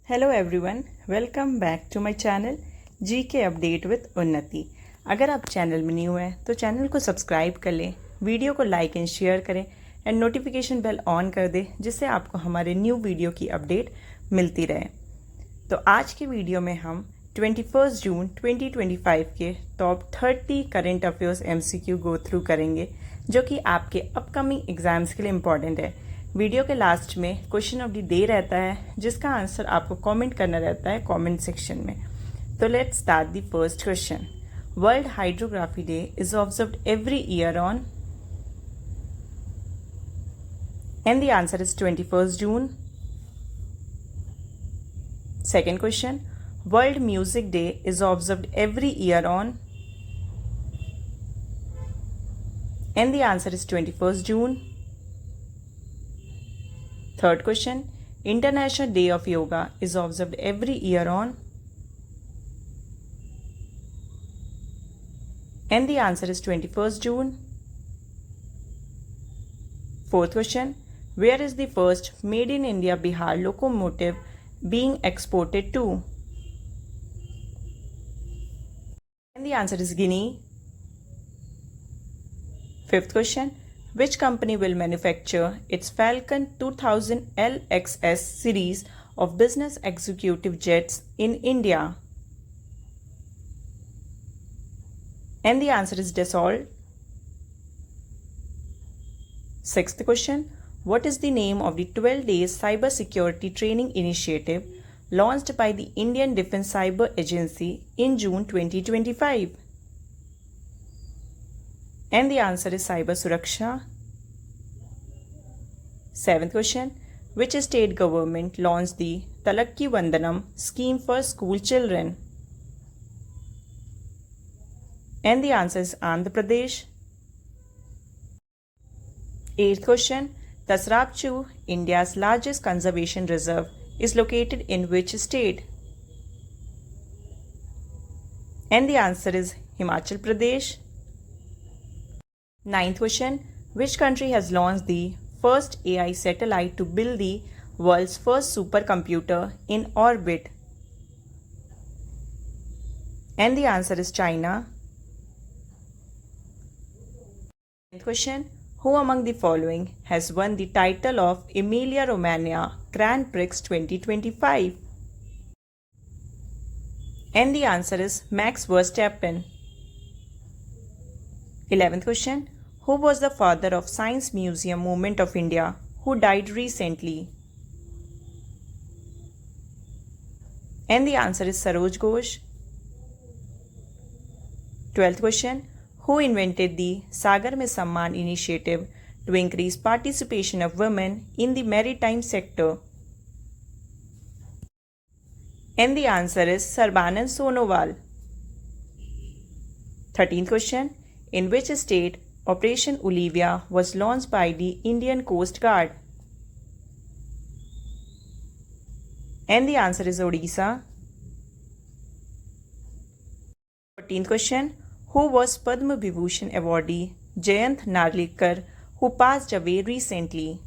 Hello everyone, welcome back to my channel GK update with Unnati. अगर आप channel में new हैं तो चैनल को सब्सक्राइब कर लें, वीडियो को लाइक एंड शेयर करें एंड नोटिफिकेशन बेल ऑन कर दें जिससे आपको हमारे न्यू वीडियो की अपडेट मिलती रहे। तो आज की वीडियो में हम 21 जून 2025 के top 30 current affairs MCQ go through करेंगे जो कि आपके अपकमिंग एग्जाम्स के लिए इम्पॉर्टेंट है। वीडियो के लास्ट में क्वेश्चन ऑफ द डे रहता है जिसका आंसर आपको कमेंट करना रहता है कमेंट सेक्शन में। तो let's start the first question. World hydrography day is observed every year on, and the answer is 21 June. Second question, World Music Day is observed every year on, and the answer is 21st June. Third question, International Day of Yoga is observed every year on, and the answer is 21st June. Fourth question, where is the first Made in India Bihar locomotive being exported to? And the answer is Guinea. Fifth question, which company will manufacture its Falcon 2000 LXS series of business executive jets in India? And the answer is Dassault. Sixth question, what is the name of the 12 days cyber security training initiative launched by the Indian Defence Cyber Agency in June 2025? And the answer is Cyber Suraksha. Seventh question, which state government launched the Talakki Vandanam scheme for school children? And the answer is Andhra Pradesh. Eighth question, Tasrapchu, India's largest conservation reserve, is located in which state? And the answer is Himachal Pradesh. Ninth question, which country has launched the first AI satellite to build the world's first supercomputer in orbit? And the answer is China. 10th question, who among the following has won the title of Emilia Romagna Grand Prix 2025? And the answer is Max Verstappen. 11th question, who was the father of Science Museum Movement of India who died recently? And the answer is Saroj Ghosh. 12th question, who invented the Sagar Mein Samman initiative to increase participation of women in the maritime sector? And the answer is Sarbanand Sonowal. 13th question, in which state Operation Olivia was launched by the Indian Coast Guard? And the answer is Odisha. 14th question, who was Padma Vibhushan awardee Jayant Narlikar, who passed away recently?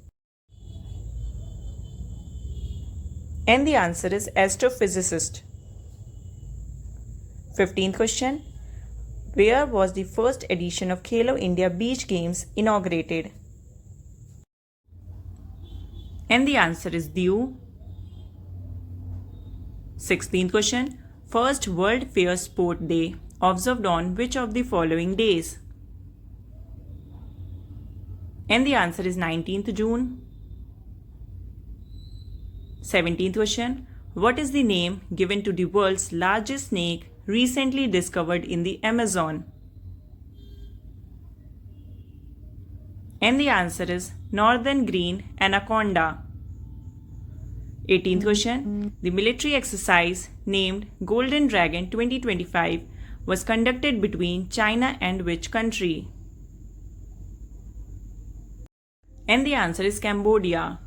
And the answer is astrophysicist. 15th question, where was the first edition of Khelo India Beach Games inaugurated? And the answer is Diu. 16th question, first World Fair Sport Day observed on which of the following days? And the answer is 19th June. 17th question, what is the name given to the world's largest snake recently discovered in the Amazon? And the answer is Northern Green Anaconda. 18th question, the military exercise named Golden Dragon 2025 was conducted between China and which country? And the answer is Cambodia.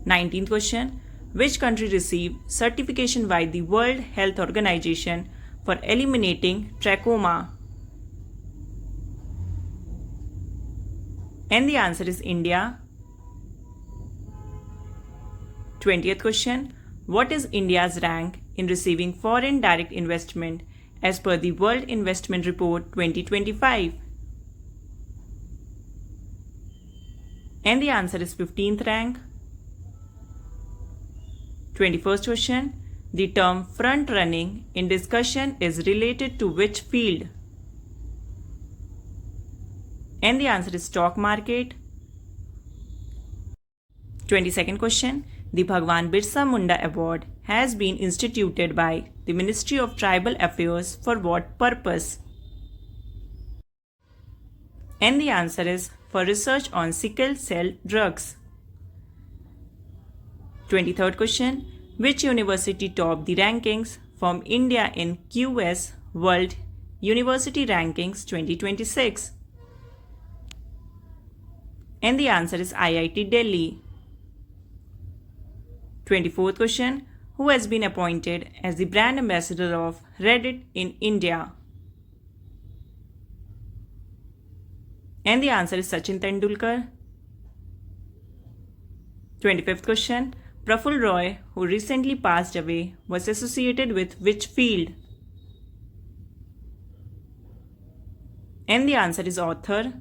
19th question, which country received certification by the World Health Organization for eliminating trachoma? And the answer is India. 20th question. What is India's rank in receiving foreign direct investment as per the World Investment Report 2025? And the answer is 15th rank. 21st question. The term front running in discussion is related to which field? And the answer is stock market. 22nd question. The Bhagwan Birsa Munda Award has been instituted by the Ministry of Tribal Affairs for what purpose? And the answer is for research on sickle cell drugs. 23rd question. Which university topped the rankings from India in QS World University Rankings 2026? And the answer is IIT Delhi. 24th question. Who has been appointed as the brand ambassador of Reddit in India? And the answer is Sachin Tendulkar. 25th question. Praful Roy, who recently passed away, was associated with which field? And the answer is author.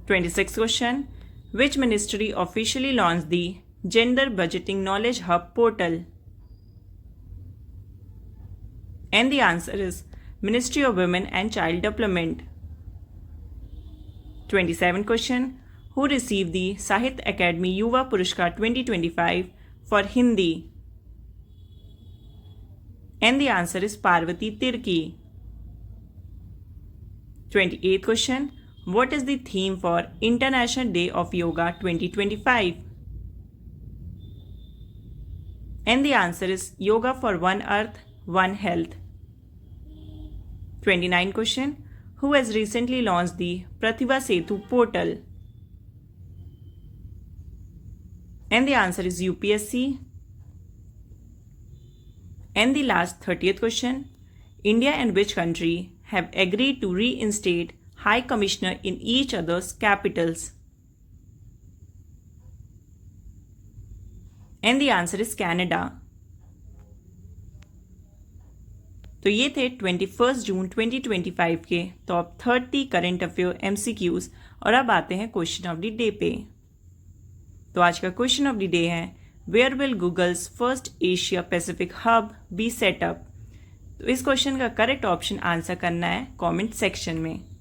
26th question. Which ministry officially launched the Gender Budgeting Knowledge Hub portal? And the answer is Ministry of Women and Child Development. 27th question. Who received the Sahitya Akademi Yuva Puruskar 2025 for Hindi? And the answer is Parvati Tirki. 28th question. What is the theme for International Day of Yoga 2025? And the answer is Yoga for One Earth, One Health. 29th question. Who has recently launched the Pratibha Setu portal? And the answer is UPSC. And the last 30th question. India and which country have agreed to reinstate High Commissioner in each other's capitals? And the answer is Canada. तो ये थे 21 जून 2025 के top 30 current affair MCQs और अब आते हैं question of the day पे। तो आज का क्वेश्चन ऑफ द डे है where will Google's first Asia Pacific hub be set up. तो इस क्वेश्चन का करेक्ट ऑप्शन आंसर करना है कमेंट सेक्शन में।